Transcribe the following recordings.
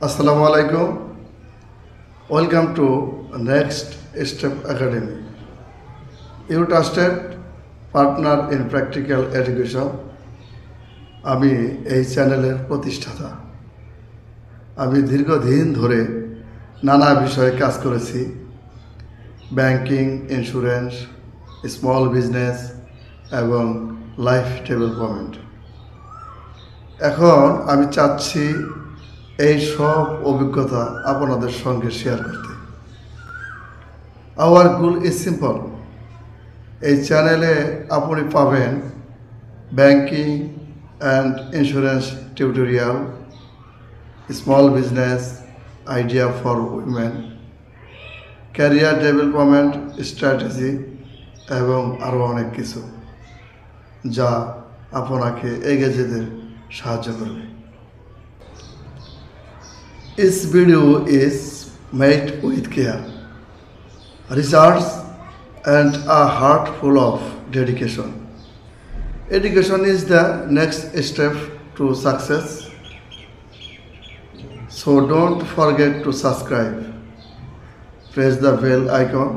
Assalamu alaikum. Welcome to Next Step Academy. Your trusted partner in practical education. আমি এই চ্যানেলের প্রতিষ্ঠাতা। আমি দীর্ঘদিন ধরে নানা বিষয়ে কাজ করেছি, ব্যাংকিং, ইন্স্যুরেন্স, স্মল বিজনেস এবং লাইফ ডেভেলপমেন্ট। এখন আমি চাচ্ছি এই সব অভিজ্ঞতা আপনাদের সঙ্গে শেয়ার করতে। Hour goal is simple. এই চ্যানেলে আপনি পাবেন banking and insurance tutorial, small business idea for women, career development strategy এবং আরও অনেক কিছু, যা আপনাকে এগিয়ে যেতে সাহায্য করবে। This video is made with care, research and a heart full of dedication. Education is the next step to success. So don't forget to subscribe, press the bell icon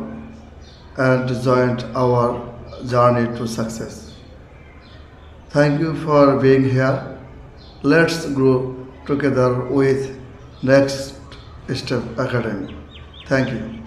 and join our journey to success. Thank you for being here. Let's grow together with Next Step Academy. Thank you.